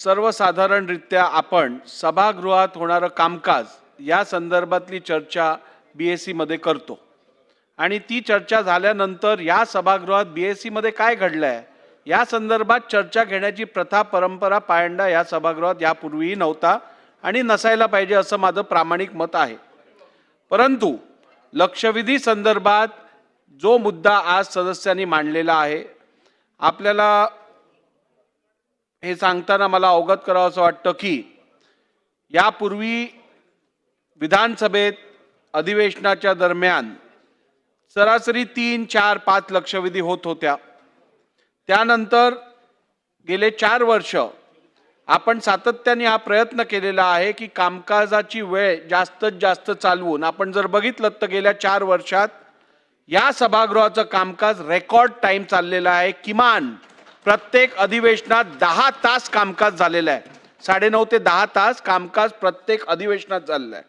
सर्वसाधारणरित्या आपण सभागृहात होणारं कामकाज या संदर्भातली चर्चा BSc मध्ये करतो आणि ती चर्चा झाल्यानंतर या सभागृहात BSc मध्ये काय घडलंय या संदर्भात चर्चा घेण्याची प्रथा परंपरा पायंडा या सभागृहात यापूर्वीही नव्हता आणि नसायला पाहिजे असं माझं प्रामाणिक मत आहे। परंतु लक्षवेधी संदर्भात जो मुद्दा आज सदस्यांनी मांडलेला आहे आपल्याला हे सांगताना मला अवगत करावं असं वाटतं की यापूर्वी विधानसभेत अधिवेशनाच्या दरम्यान सरासरी 3, 4, 5 लक्षवेधी होत होत्या। त्यानंतर गेले 4 वर्ष आपण सातत्याने हा प्रयत्न केलेला आहे की कामकाजाची वेळ जास्तीत जास्त चालवून आपण जर बघितलं तर गेल्या 4 वर्षात या सभागृहाचं कामकाज रेकॉर्ड टाइम चाललेला आहे। किमान प्रत्येक अधिवेशनात 10 तास कामकाज झालेलं आहे। 9:30 ते 10 तास कामकाज प्रत्येक अधिवेशनात चाललं आहे।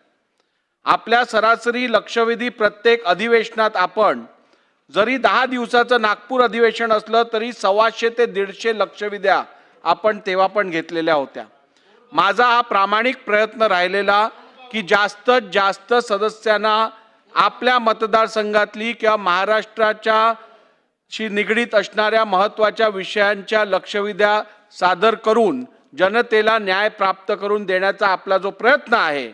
आपल्या सरासरी लक्षवेधी प्रत्येक अधिवेशनात आपण जरी 10 दिवसाचं नागपूर अधिवेशन असलं तरी 125 ते 150 लक्षवेध्या आपण तेव्हा पण घेतलेल्या होत्या। माझा हा प्रामाणिक प्रयत्न राहिलेला की जास्तीत जास्त सदस्यांना आपल्या मतदारसंघातली किंवा महाराष्ट्राच्या शी निगडीत असणाऱ्या महत्त्वाच्या विषयांच्या लक्षवेध्या सादर करून जनतेला न्याय प्राप्त करून देण्याचा आपला जो प्रयत्न आहे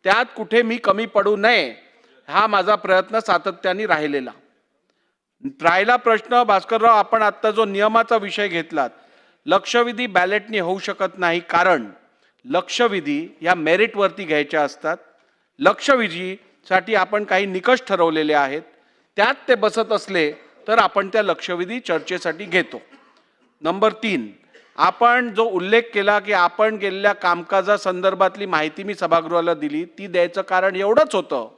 त्यात कुठे मी कमी पडू नये हा माझा प्रयत्न सातत्याने राहिला प्रश्न भास्करराव आपण आता जो नियमाचा विषय घेतलात लक्षवेधी बॅलेटने होऊ शकत नाही कारण लक्षवेधी या मेरिट वरती घ्यायच्या असतात। लक्षवेधीसाठी आपण काही निकष ठरवलेले आहेत त्यात ते बसत असले तर आपण त्या लक्षवेधी चर्चेसाठी घेतो। नंबर 3 आपण जो उल्लेख केला की आपण गेलेल्या कामकाजा संदर्भातली माहिती मी सभागृहाला दिली ती द्यायचं कारण एवढंच होतं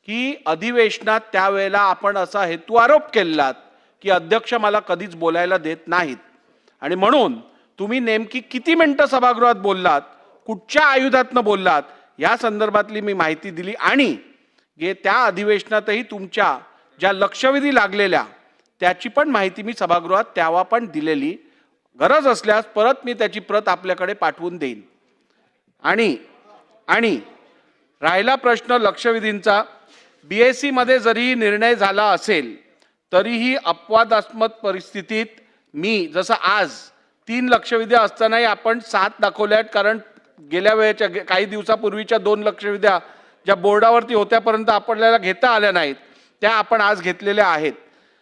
की अधिवेशनात त्यावेळेला आपण असा हेतू आरोप केलात की अध्यक्ष मला कधीच बोलायला देत नाहीत आणि म्हणून तुम्ही नेमकी किती मिनिटं सभागृहात बोललात कुठच्या आयुधातनं बोललात या संदर्भातली मी माहिती दिली आणि त्या अधिवेशनातही तुमच्या ज्या लक्षवेधी लागलेल्या त्याची पण माहिती मी सभागृहात तेव्हा पण दिलेली। गरज असल्यास परत मी त्याची प्रत आपल्याकडे पाठवून देईन। आणि राहिला प्रश्न लक्षवेधींचा BSc मध्ये जरी निर्णय झाला असेल तरीही अपवादात्मक परिस्थितीत मी जसं आज 3 लक्षवेध्या असतानाही आपण 7 दाखवल्यात कारण गेल्या वेळेच्या काही दिवसापूर्वीच्या 2 लक्षवेध्या ज्या बोर्डावरती होत्यापर्यंत आपल्याला घेता आल्या नाहीत त्या आपण आज घेतलेल्या आहेत।